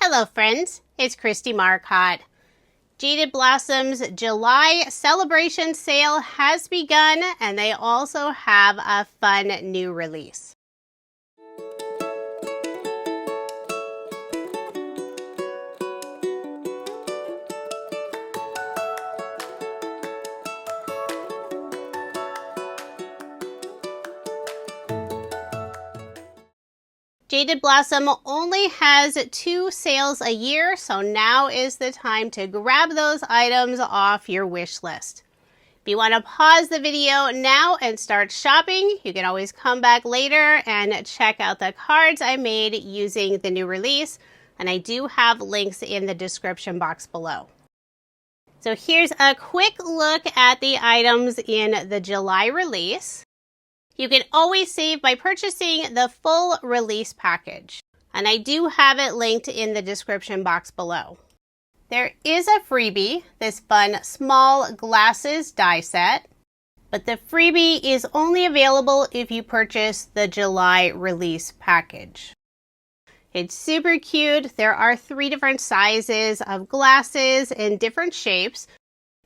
Hello friends, it's Kristie Marcotte. Jaded Blossom's July celebration sale has begun, and they also have a fun new release. Jaded Blossom only has 2 sales a year, so now is the time to grab those items off your wish list. If you want to pause the video now and start shopping, you can always come back later and check out the cards I made using the new release, and I do have links in the description box below. So here's a quick look at the items in the July release. You can always save by purchasing the full release package, and I do have it linked in the description box below. There is a freebie, this fun small glasses die set, but the freebie is only available if you purchase the July release package. It's super cute. There are 3 different sizes of glasses in different shapes.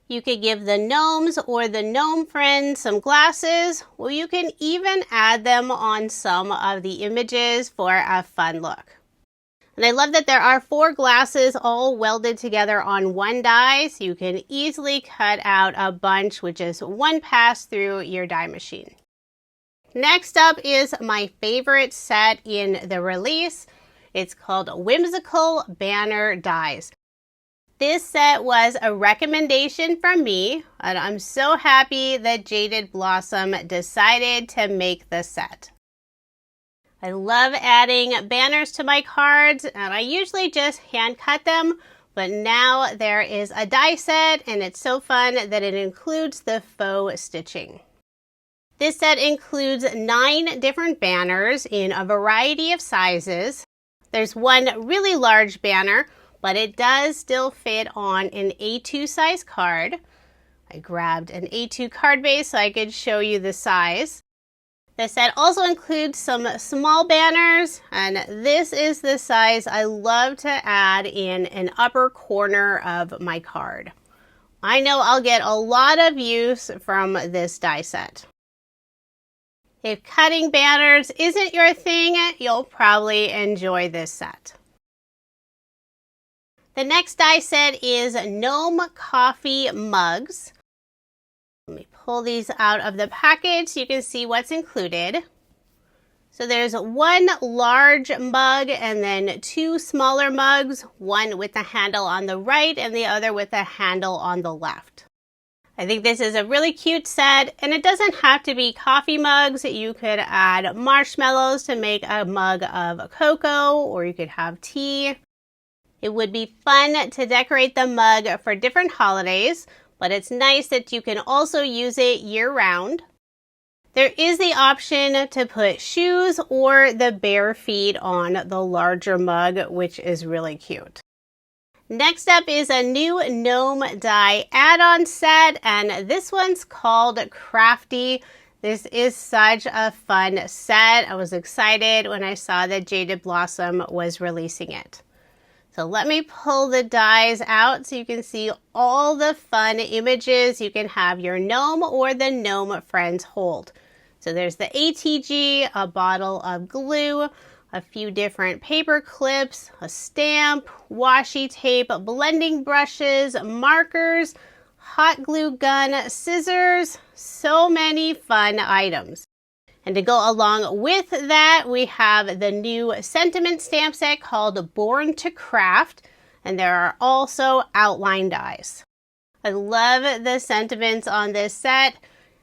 You could give the gnomes or the gnome friends some glasses, or you can even add them on some of the images for a fun look. And I love that there are 4 glasses all welded together on one die, so you can easily cut out a bunch with just one pass through your die machine. Next up is my favorite set in the release. It's called Whimsical Banner Dies. This set was a recommendation from me, and I'm so happy that Jaded Blossom decided to make the set. I love adding banners to my cards, and I usually just hand cut them, but now there is a die set, and it's so fun that it includes the faux stitching. This set includes 9 different banners in a variety of sizes. There's one really large banner, but it does still fit on an A2 size card. I grabbed an A2 card base so I could show you the size. The set also includes some small banners, and this is the size I love to add in an upper corner of my card. I know I'll get a lot of use from this die set. If cutting banners isn't your thing, you'll probably enjoy this set. The next die set is Gnome Coffee Mugs. Let me pull these out of the package so you can see what's included. So there's 1 large mug and then 2 smaller mugs, one with the handle on the right and the other with the handle on the left. I think this is a really cute set, and it doesn't have to be coffee mugs. You could add marshmallows to make a mug of cocoa, or you could have tea. It would be fun to decorate the mug for different holidays, but it's nice that you can also use it year-round. There is the option to put shoes or the bare feet on the larger mug, which is really cute. Next up is a new gnome die add-on set, and this one's called Crafty. This is such a fun set. I was excited when I saw that Jaded Blossom was releasing it. So let me pull the dies out so you can see all the fun images you can have your gnome or the gnome friends hold. So there's the ATG, a bottle of glue, a few different paper clips, a stamp, washi tape, blending brushes, markers, hot glue gun, scissors, so many fun items. And to go along with that, we have the new sentiment stamp set called Born to Craft, and there are also outline dies. I love the sentiments on this set.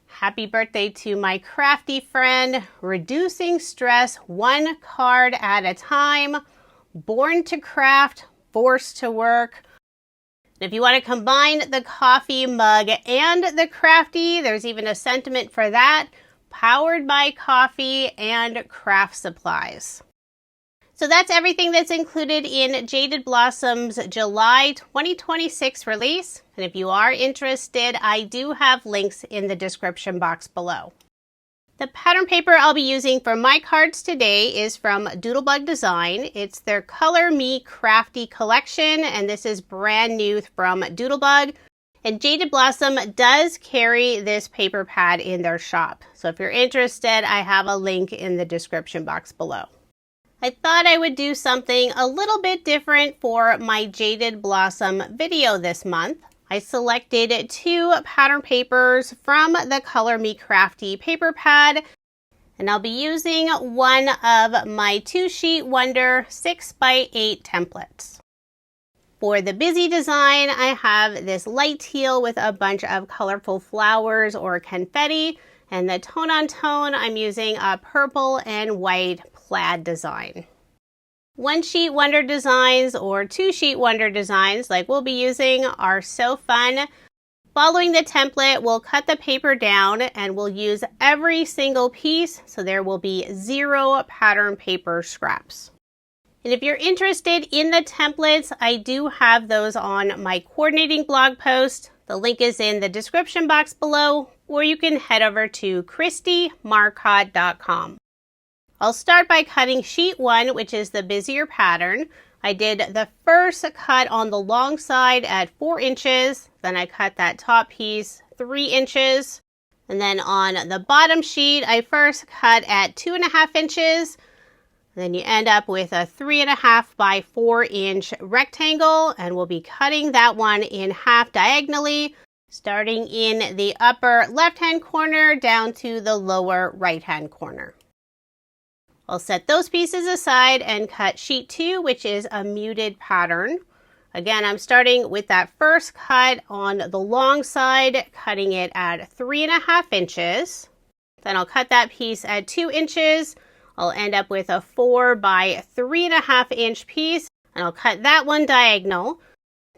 Happy birthday to my crafty friend, reducing stress 1 card at a time, born to craft, forced to work. And if you want to combine the coffee mug and the crafty, there's even a sentiment for that. Powered by coffee and craft supplies. So that's everything that's included in Jaded Blossom's July 2026 release. And if you are interested, I do have links in the description box below. The pattern paper I'll be using for my cards today is from Doodlebug Design. It's their Color Me Crafty collection, and this is brand new from Doodlebug. And Jaded Blossom does carry this paper pad in their shop. So if you're interested, I have a link in the description box below. I thought I would do something a little bit different for my Jaded Blossom video this month. I selected 2 pattern papers from the Color Me Crafty paper pad, and I'll be using one of my 2-sheet Wonder 6x8 templates. For the busy design, I have this light teal with a bunch of colorful flowers or confetti, and the tone-on-tone, I'm using a purple and white plaid design. 1-sheet Wonder designs or 2-sheet Wonder designs like we'll be using are so fun. Following the template, we'll cut the paper down and we'll use every single piece so there will be 0 pattern paper scraps. And if you're interested in the templates, I do have those on my coordinating blog post. The link is in the description box below, or you can head over to KristieMarcotte.com. I'll start by cutting sheet 1, which is the busier pattern. I did the first cut on the long side at 4 inches. Then I cut that top piece 3 inches. And then on the bottom sheet, I first cut at 2.5 inches. Then you end up with a 3.5 by 4 inch rectangle. And we'll be cutting that one in half diagonally, starting in the upper left-hand corner down to the lower right-hand corner. I'll set those pieces aside and cut sheet 2, which is a muted pattern. Again, I'm starting with that first cut on the long side, cutting it at 3.5 inches. Then I'll cut that piece at 2 inches. I'll end up with a 4 by 3.5 inch piece, and I'll cut that one diagonal.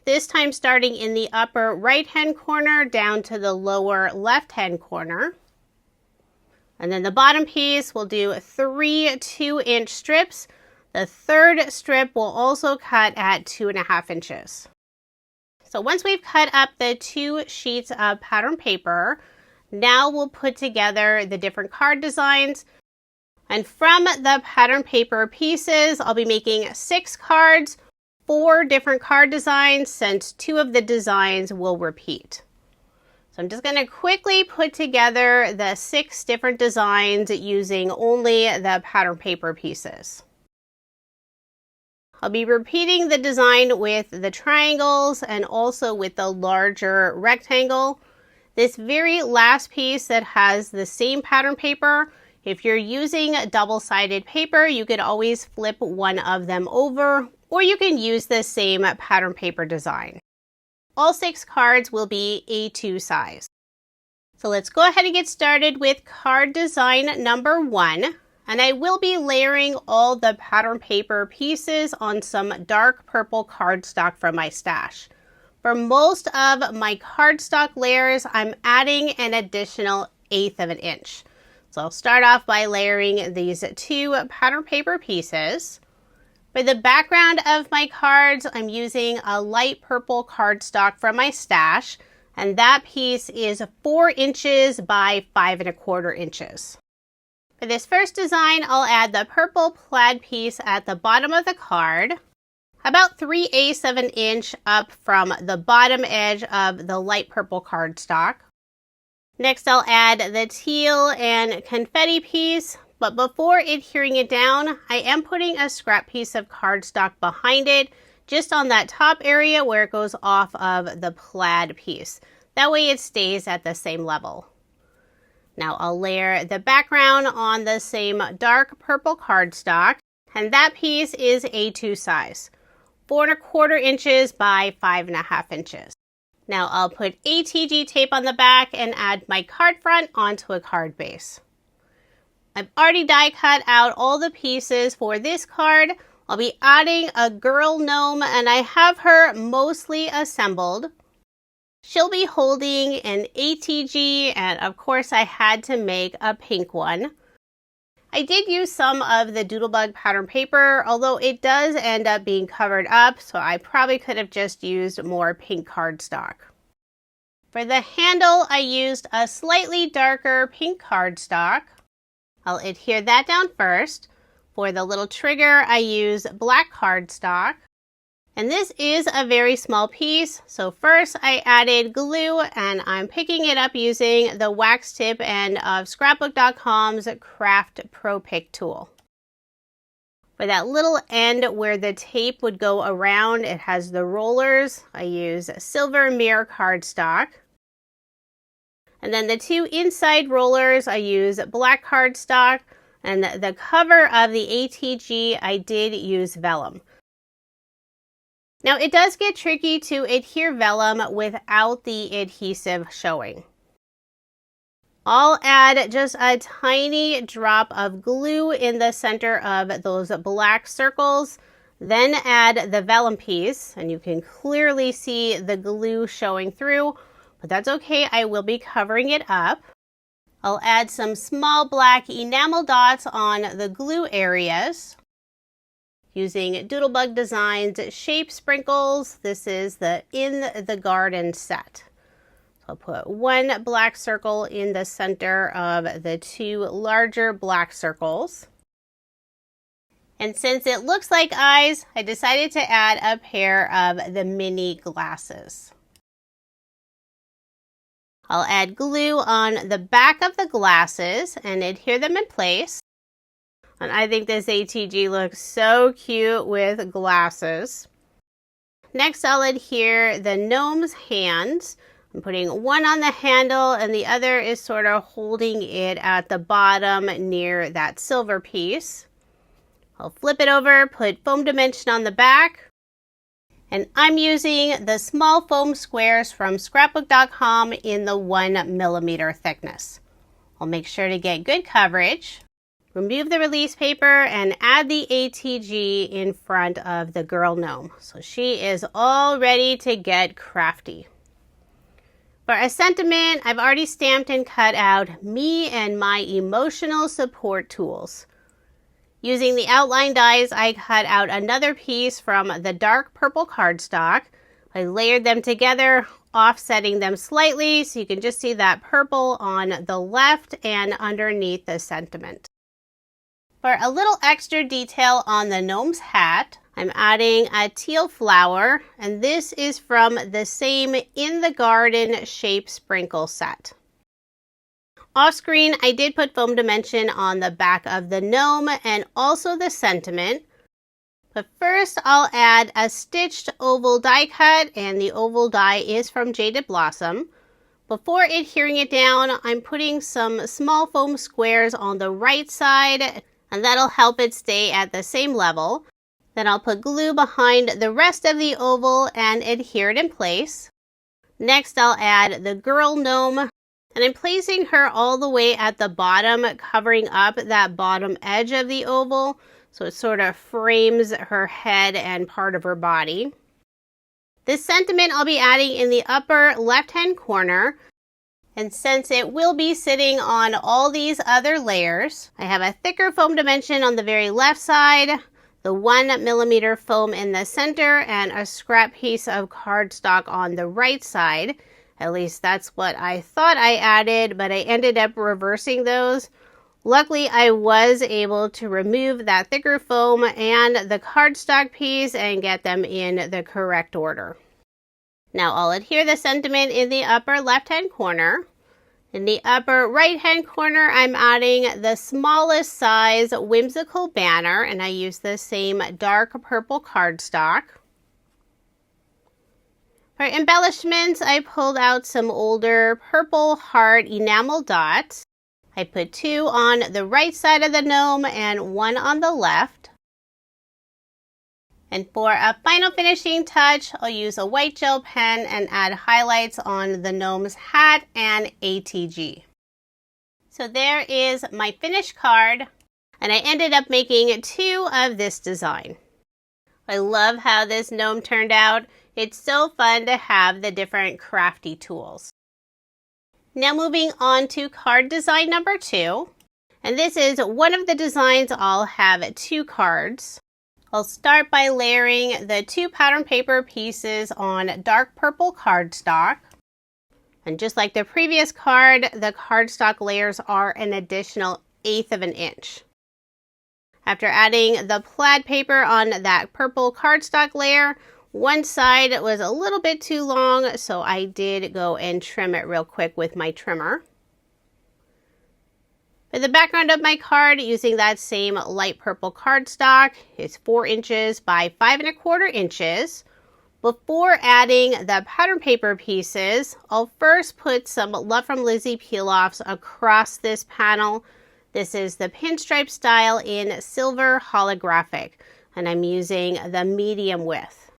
This time starting in the upper right-hand corner down to the lower left-hand corner. And then the bottom piece, we'll do 3 2-inch strips. The third strip will also cut at 2.5 inches. So once we've cut up the 2 sheets of pattern paper, now we'll put together the different card designs. And from the pattern paper pieces, I'll be making 6 cards, 4 different card designs, since 2 of the designs will repeat. So I'm just going to quickly put together the 6 different designs using only the pattern paper pieces. I'll be repeating the design with the triangles and also with the larger rectangle. This very last piece that has the same pattern paper, if you're using double-sided paper, you could always flip one of them over, or you can use the same pattern paper design. All 6 cards will be A2 size. So let's go ahead and get started with card design number 1. And I will be layering all the pattern paper pieces on some dark purple cardstock from my stash. For most of my cardstock layers, I'm adding an additional 1/8 of an inch. So I'll start off by layering these 2 pattern paper pieces. For the background of my cards, I'm using a light purple cardstock from my stash, and that piece is 4 inches by 5.25 inches. For this first design, I'll add the purple plaid piece at the bottom of the card, about 3/8 of an inch up from the bottom edge of the light purple cardstock. Next, I'll add the teal and confetti piece. But before adhering it down, I am putting a scrap piece of cardstock behind it, just on that top area where it goes off of the plaid piece. That way it stays at the same level. Now I'll layer the background on the same dark purple cardstock, and that piece is A2 size, 4.25 inches by 5.5 inches. Now I'll put ATG tape on the back and add my card front onto a card base. I've already die cut out all the pieces for this card. I'll be adding a girl gnome, and I have her mostly assembled. She'll be holding an ATG, and of course I had to make a pink one. I did use some of the Doodlebug pattern paper, although it does end up being covered up, so I probably could have just used more pink cardstock. For the handle, I used a slightly darker pink cardstock. I'll adhere that down first. For the little trigger, I use black cardstock. And this is a very small piece, so first I added glue and I'm picking it up using the wax tip end of Scrapbook.com's Craft Pro Pick tool. For that little end where the tape would go around, it has the rollers. I use silver mirror cardstock. And then the two inside rollers, I use black cardstock. And the cover of the ATG, I did use vellum. Now it does get tricky to adhere vellum without the adhesive showing. I'll add just a tiny drop of glue in the center of those black circles, then add the vellum piece, and you can clearly see the glue showing through, but that's okay, I will be covering it up. I'll add some small black enamel dots on the glue areas. Using Doodlebug Designs Shape Sprinkles. This is the In the Garden set. So I'll put one black circle in the center of the two larger black circles. And since it looks like eyes, I decided to add a pair of the mini glasses. I'll add glue on the back of the glasses and adhere them in place. And I think this ATG looks so cute with glasses. Next, I'll adhere the gnome's hands. I'm putting one on the handle and the other is sort of holding it at the bottom near that silver piece. I'll flip it over, put foam dimension on the back. And I'm using the small foam squares from Scrapbook.com in the 1mm thickness. I'll make sure to get good coverage. Remove the release paper and add the ATG in front of the girl gnome. So she is all ready to get crafty. For a sentiment, I've already stamped and cut out me and my emotional support tools. Using the outline dies, I cut out another piece from the dark purple cardstock. I layered them together, offsetting them slightly so you can just see that purple on the left and underneath the sentiment. For a little extra detail on the gnome's hat, I'm adding a teal flower, and this is from the same In the Garden Shape Sprinkle set. Off screen, I did put foam dimension on the back of the gnome and also the sentiment. But first, I'll add a stitched oval die cut, and the oval die is from Jaded Blossom. Before adhering it down, I'm putting some small foam squares on the right side, and that'll help it stay at the same level. Then I'll put glue behind the rest of the oval and adhere it in place. Next, I'll add the girl gnome, and I'm placing her all the way at the bottom, covering up that bottom edge of the oval, so it sort of frames her head and part of her body. This sentiment I'll be adding in the upper left-hand corner. And since it will be sitting on all these other layers, I have a thicker foam dimension on the very left side, the 1mm foam in the center, and a scrap piece of cardstock on the right side. At least that's what I thought I added, but I ended up reversing those. Luckily, I was able to remove that thicker foam and the cardstock piece and get them in the correct order. Now I'll adhere the sentiment in the upper left-hand corner. In the upper right-hand corner, I'm adding the smallest size Whimsical banner, and I use the same dark purple cardstock. For embellishments, I pulled out some older purple heart enamel dots. I put 2 on the right side of the gnome and 1 on the left. And for a final finishing touch, I'll use a white gel pen and add highlights on the gnome's hat and ATG. So there is my finished card, and I ended up making 2 of this design. I love how this gnome turned out. It's so fun to have the different crafty tools. Now moving on to card design number 2. And this is one of the designs. I'll have 2 cards. I'll start by layering the 2 pattern paper pieces on dark purple cardstock. And just like the previous card, the cardstock layers are an additional 1/8 of an inch. After adding the plaid paper on that purple cardstock layer, one side was a little bit too long, so I did go and trim it real quick with my trimmer. For the background of my card, using that same light purple cardstock, it's 4 inches by 5 1/4 inches. Before adding the pattern paper pieces, I'll first put some Love from Lizi peel-offs across this panel. This is the pinstripe style in silver holographic, and I'm using the medium width.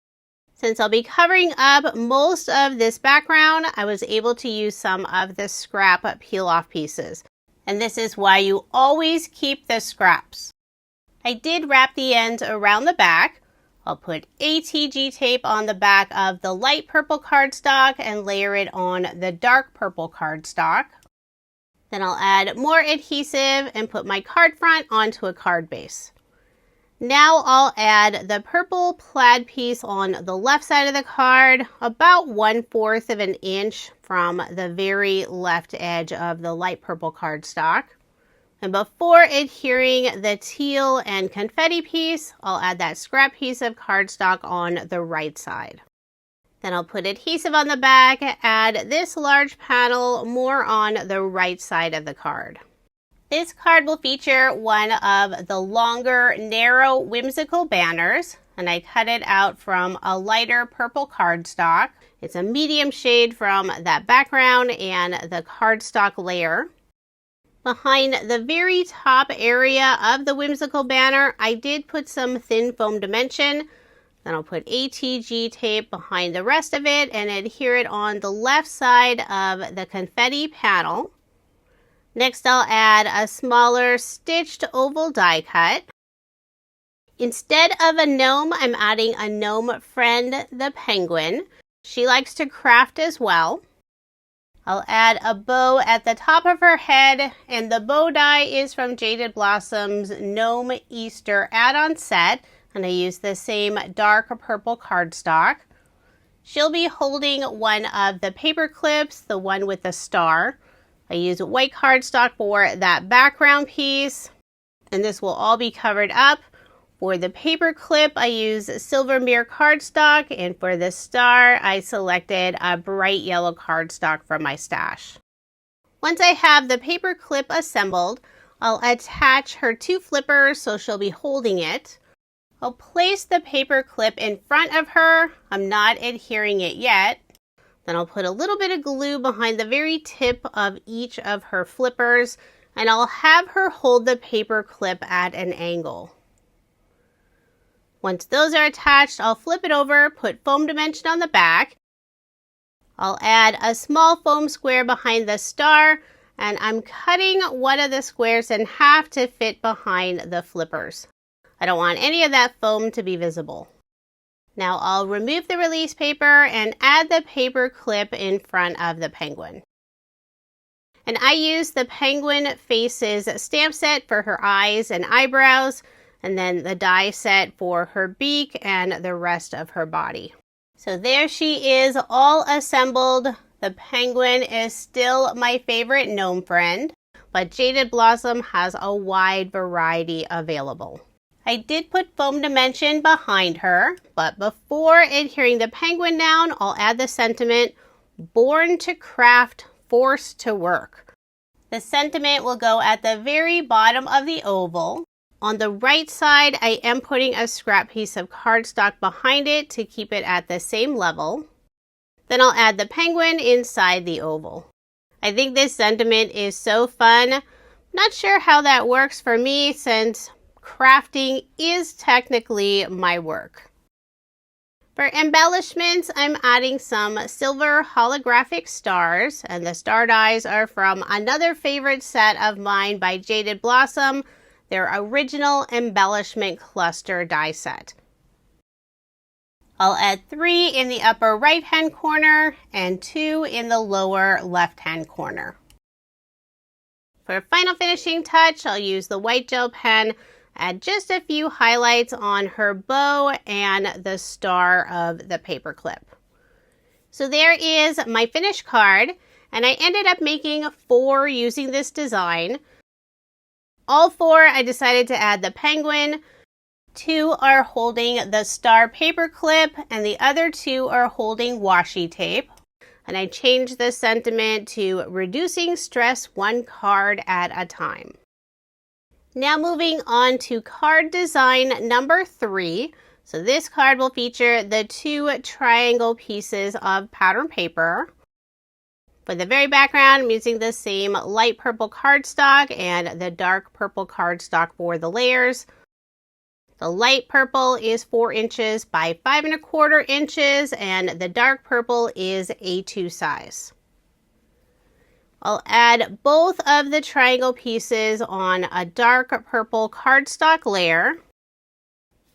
Since I'll be covering up most of this background, I was able to use some of the scrap peel-off pieces. And this is why you always keep the scraps. I did wrap the ends around the back. I'll put ATG tape on the back of the light purple cardstock and layer it on the dark purple cardstock. Then I'll add more adhesive and put my card front onto a card base. Now I'll add the purple plaid piece on the left side of the card, about 1/4 of an inch from the very left edge of the light purple cardstock. And before adhering the teal and confetti piece, I'll add that scrap piece of cardstock on the right side. Then I'll put adhesive on the back, add this large panel more on the right side of the card. This card will feature one of the longer, narrow Whimsical banners, and I cut it out from a lighter purple cardstock. It's a medium shade from that background and the cardstock layer. Behind the very top area of the Whimsical banner, I did put some thin foam dimension. Then I'll put ATG tape behind the rest of it and adhere it on the left side of the confetti panel. Next, I'll add a smaller stitched oval die cut. Instead of a gnome, I'm adding a gnome friend, the penguin. She likes to craft as well. I'll add a bow at the top of her head, and the bow die is from Jaded Blossom's Gnome Easter add-on set, and I use the same dark purple cardstock. She'll be holding one of the paper clips, the one with the star. I use white cardstock for that background piece, and this will all be covered up. For the paper clip, I use silver mirror cardstock, and for the star, I selected a bright yellow cardstock from my stash. Once I have the paper clip assembled, I'll attach her 2 flippers so she'll be holding it. I'll place the paper clip in front of her. I'm not adhering it yet. Then I'll put a little bit of glue behind the very tip of each of her flippers, and I'll have her hold the paper clip at an angle. Once those are attached, I'll flip it over, put foam dimension on the back. I'll add a small foam square behind the star, and I'm cutting one of the squares in half to fit behind the flippers. I don't want any of that foam to be visible. Now I'll remove the release paper and add the paper clip in front of the penguin. And I use the penguin faces stamp set for her eyes and eyebrows, and then the die set for her beak and the rest of her body. So there she is, all assembled. The penguin is still my favorite gnome friend, but Jaded Blossom has a wide variety available. I did put foam dimension behind her, but before adhering the penguin down, I'll add the sentiment, "Born to craft, forced to work." The sentiment will go at the very bottom of the oval. On the right side, I am putting a scrap piece of cardstock behind it to keep it at the same level. Then I'll add the penguin inside the oval. I think this sentiment is so fun. Not sure how that works for me since crafting is technically my work. For embellishments, I'm adding some silver holographic stars, and the star dies are from another favorite set of mine by Jaded Blossom, their original Embellishment Cluster die set. I'll add 3 in the upper right-hand corner and 2 in the lower left-hand corner. For a final finishing touch, I'll use the white gel pen, add just a few highlights on her bow and the star of the paper clip. So there is my finished card, and I ended up making 4 using this design. all 4, I decided to add the penguin. 2 are holding the star paper clip, and the other 2 are holding washi tape. And I changed the sentiment to reducing stress 1 card at a time. Now moving on to card design number 3. So this card will feature the 2 triangle pieces of pattern paper. For the very background, I'm using the same light purple cardstock and the dark purple cardstock for the layers. The light purple is 4 inches by 5 1/4 inches, and the dark purple is A2 size. I'll add both of the triangle pieces on a dark purple cardstock layer.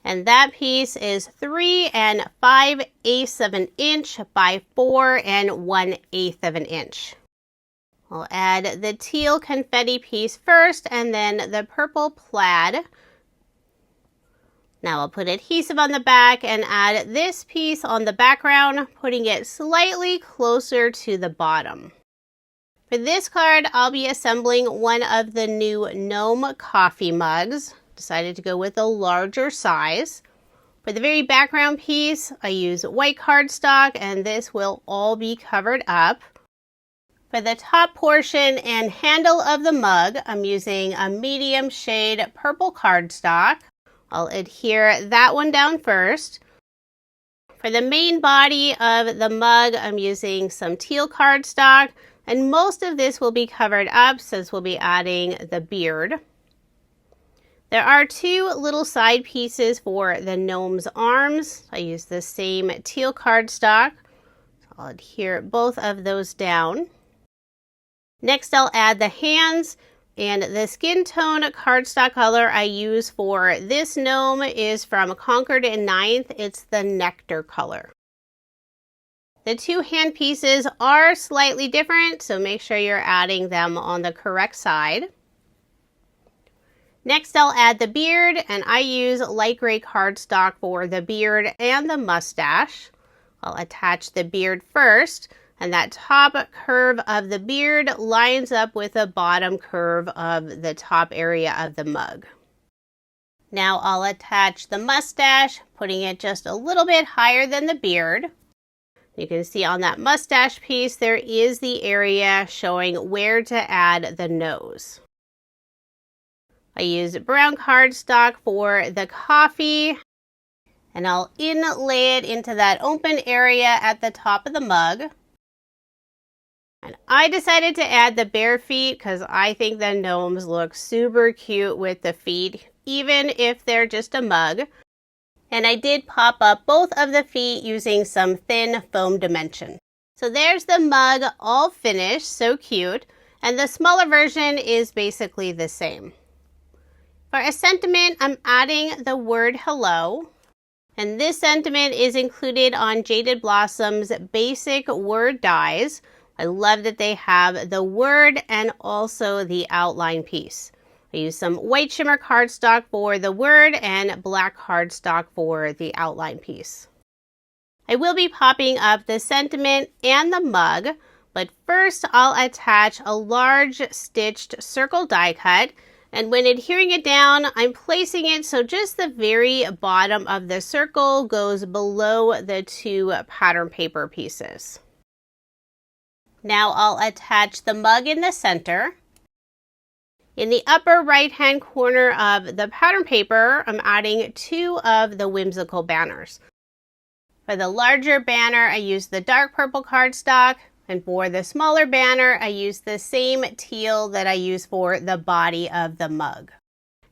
And that piece is 3 5/8 of an inch by 4 1/8 of an inch. I'll add the teal confetti piece first and then the purple plaid. Now I'll put adhesive on the back and add this piece on the background, putting it slightly closer to the bottom. For this card, I'll be assembling one of the new Gnome coffee mugs. Decided to go with a larger size. For the very background piece, I use white cardstock, and this will all be covered up. For the top portion and handle of the mug, I'm using a medium shade purple cardstock. I'll adhere that one down first. For the main body of the mug, I'm using some teal cardstock, and most of this will be covered up since we'll be adding the beard. There are 2 little side pieces for the gnome's arms. I use the same teal cardstock. So I'll adhere both of those down. Next, I'll add the hands, and the skin tone cardstock color I use for this gnome is from Concord and 9th. It's the Nectar color. The 2 hand pieces are slightly different, so make sure you're adding them on the correct side. Next, I'll add the beard, and I use light gray cardstock for the beard and the mustache. I'll attach the beard first, and that top curve of the beard lines up with the bottom curve of the top area of the mug. Now I'll attach the mustache, putting it just a little bit higher than the beard. You can see on that mustache piece, there is the area showing where to add the nose. I use brown cardstock for the coffee, and I'll inlay it into that open area at the top of the mug. And I decided to add the bare feet because I think the gnomes look super cute with the feet, even if they're just a mug. And I did pop up both of the feet using some thin foam dimension. So there's the mug all finished, so cute. And the smaller version is basically the same. For a sentiment, I'm adding the word hello. And this sentiment is included on Jaded Blossom's basic word dies. I love that they have the word and also the outline piece. I use some white shimmer cardstock for the word and black cardstock for the outline piece. I will be popping up the sentiment and the mug, but first I'll attach a large stitched circle die cut, and when adhering it down, I'm placing it so just the very bottom of the circle goes below the 2 pattern paper pieces. Now I'll attach the mug in the center. In the upper right-hand corner of the pattern paper, I'm adding 2 of the Whimsical banners. For the larger banner, I use the dark purple cardstock, and for the smaller banner, I use the same teal that I use for the body of the mug.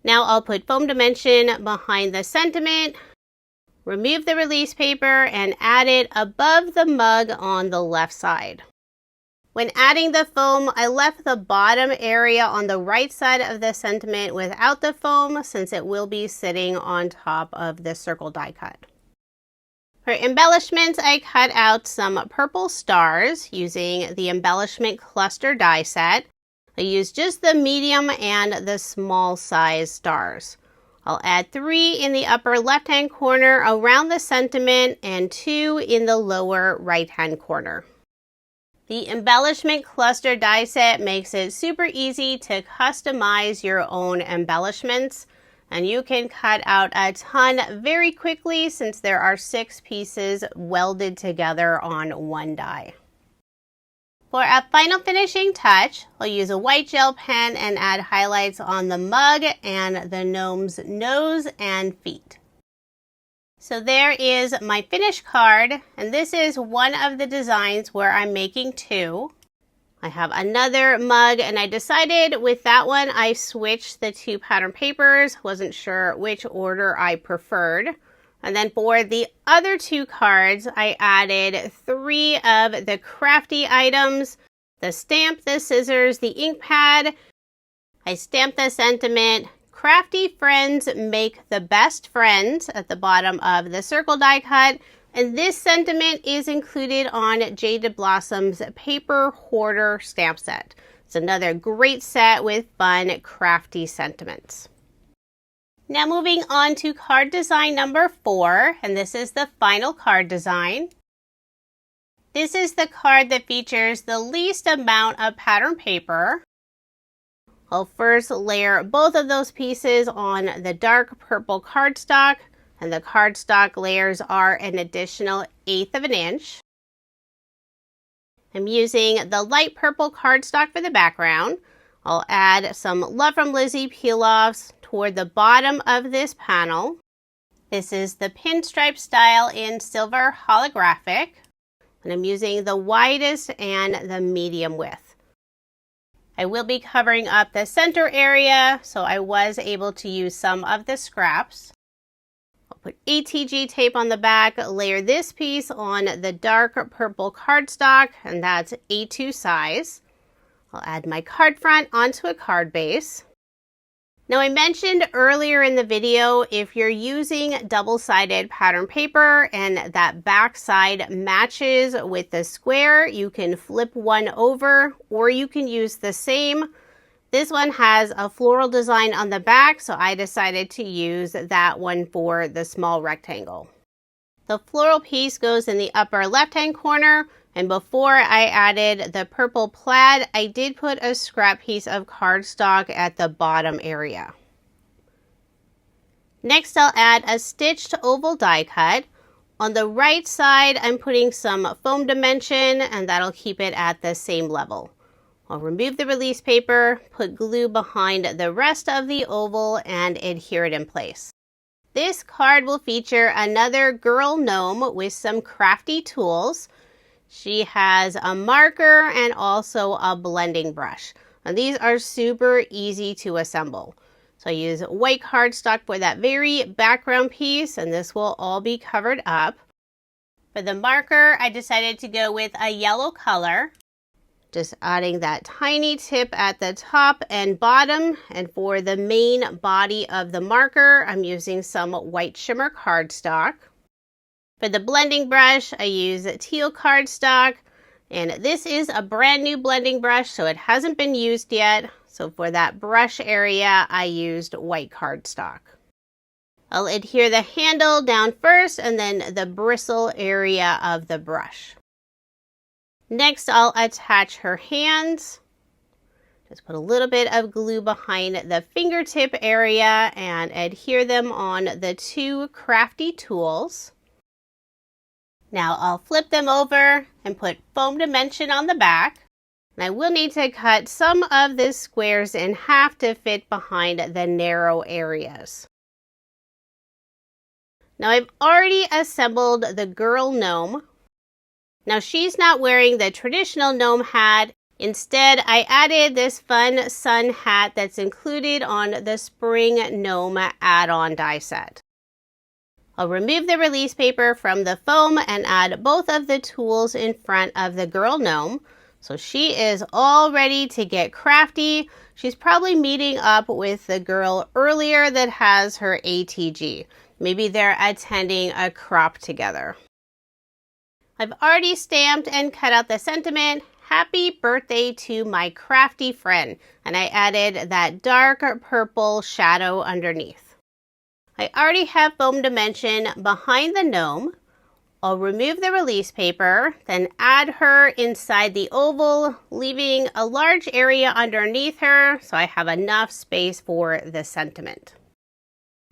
Now I'll put foam dimension behind the sentiment, remove the release paper, and add it above the mug on the left side. When adding the foam, I left the bottom area on the right side of the sentiment without the foam since it will be sitting on top of the circle die cut. For embellishments, I cut out some purple stars using the Embellishment Cluster die set. I used just the medium and the small size stars. I'll add 3 in the upper left-hand corner around the sentiment and 2 in the lower right-hand corner. The Embellishment Cluster die set makes it super easy to customize your own embellishments, and you can cut out a ton very quickly since there are 6 pieces welded together on one die. For a final finishing touch, I'll use a white gel pen and add highlights on the mug and the gnome's nose and feet. So there is my finished card, and this is one of the designs where I'm making 2. I have another mug, and I decided with that one I switched the 2 pattern papers. Wasn't sure which order I preferred. And then for the other 2 cards, I added 3 of the Crafty items, the stamp, the scissors, the ink pad. I stamped the sentiment, "Crafty friends make the best friends," at the bottom of the circle die cut. And this sentiment is included on Jaded Blossom's Paper Hoarder stamp set. It's another great set with fun, crafty sentiments. Now moving on to card design number 4, and this is the final card design. This is the card that features the least amount of pattern paper. I'll first layer both of those pieces on the dark purple cardstock, and the cardstock layers are an additional 1/8 of an inch. I'm using the light purple cardstock for the background. I'll add some Love from Lizi peel-offs toward the bottom of this panel. This is the pinstripe style in silver holographic, and I'm using the widest and the medium width. I will be covering up the center area, so I was able to use some of the scraps. I'll put ATG tape on the back, layer this piece on the dark purple cardstock, and that's A2 size. I'll add my card front onto a card base. Now I mentioned earlier in the video, if you're using double-sided pattern paper and that back side matches with the square, you can flip one over, or you can use the same. This one has a floral design on the back, so I decided to use that one for the small rectangle. The floral piece goes in the upper left-hand corner, and before I added the purple plaid, I did put a scrap piece of cardstock at the bottom area. Next, I'll add a stitched oval die cut. On the right side, I'm putting some foam dimension, and that'll keep it at the same level. I'll remove the release paper, put glue behind the rest of the oval, and adhere it in place. This card will feature another girl gnome with some crafty tools. She has a marker and also a blending brush. And these are super easy to assemble. So I use white cardstock for that very background piece, and this will all be covered up. For the marker, I decided to go with a yellow color. Just adding that tiny tip at the top and bottom. And for the main body of the marker, I'm using some white shimmer cardstock. For the blending brush, I use teal cardstock, and this is a brand new blending brush, so it hasn't been used yet. So for that brush area, I used white cardstock. I'll adhere the handle down first and then the bristle area of the brush. Next, I'll attach her hands. Just put a little bit of glue behind the fingertip area and adhere them on the 2 crafty tools. Now I'll flip them over and put foam dimension on the back. And I will need to cut some of the squares in half to fit behind the narrow areas. Now I've already assembled the girl gnome. Now she's not wearing the traditional gnome hat. Instead, I added this fun sun hat that's included on the Spring Gnome add-on die set. I'll remove the release paper from the foam and add both of the tools in front of the girl gnome. So she is all ready to get crafty. She's probably meeting up with the girl earlier that has her ATG. Maybe they're attending a crop together. I've already stamped and cut out the sentiment, "Happy birthday to my crafty friend," and I added that dark purple shadow underneath. I already have foam dimension behind the gnome. I'll remove the release paper, then add her inside the oval, leaving a large area underneath her so I have enough space for the sentiment.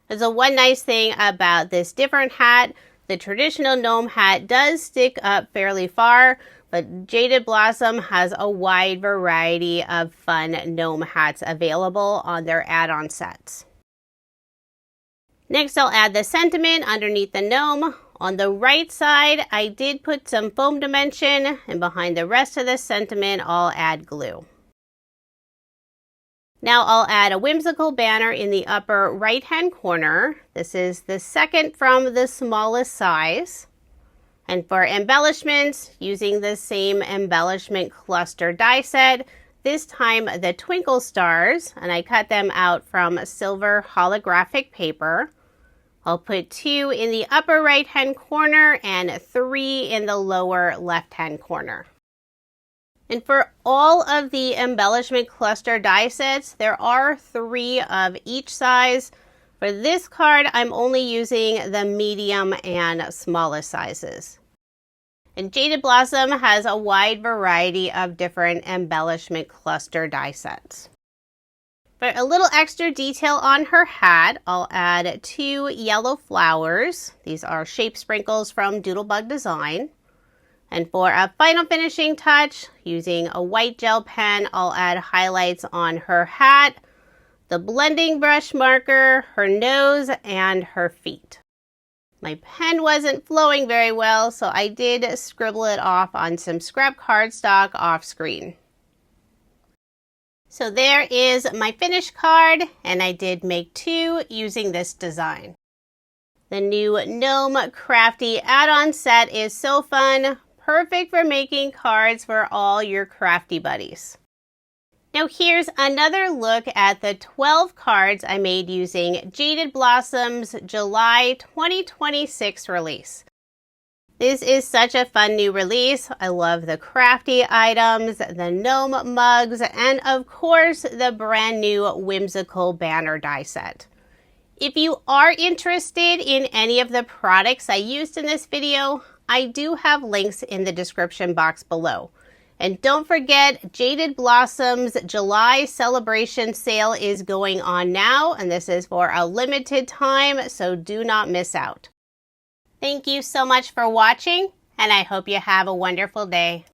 So one nice thing about this different hat, the traditional gnome hat does stick up fairly far, but Jaded Blossom has a wide variety of fun gnome hats available on their add-on sets. Next, I'll add the sentiment underneath the gnome. On the right side, I did put some foam dimension, and behind the rest of the sentiment, I'll add glue. Now I'll add a whimsical banner in the upper right-hand corner. This is the second from the smallest size. And for embellishments, using the same embellishment cluster die set, this time the twinkle stars, and I cut them out from silver holographic paper. I'll put 2 in the upper right-hand corner and 3 in the lower left-hand corner. And for all of the embellishment cluster die sets, there are 3 of each size. For this card, I'm only using the medium and smallest sizes. And Jaded Blossom has a wide variety of different embellishment cluster die sets. For a little extra detail on her hat, I'll add 2 yellow flowers. These are shape sprinkles from Doodlebug Design. And for a final finishing touch, using a white gel pen, I'll add highlights on her hat, the blending brush marker, her nose, and her feet. My pen wasn't flowing very well, so I did scribble it off on some scrap cardstock off screen. So there is my finished card, and I did make 2 using this design. The new Gnome Crafty add-on set is so fun. Perfect for making cards for all your crafty buddies. Now here's another look at the 12 cards I made using Jaded Blossom's July 2026 release. This is such a fun new release. I love the crafty items, the gnome mugs, and of course the brand new Whimsical banner die set. If you are interested in any of the products I used in this video, I do have links in the description box below. And don't forget, Jaded Blossom's July celebration sale is going on now, and this is for a limited time, so do not miss out. Thank you so much for watching, and I hope you have a wonderful day.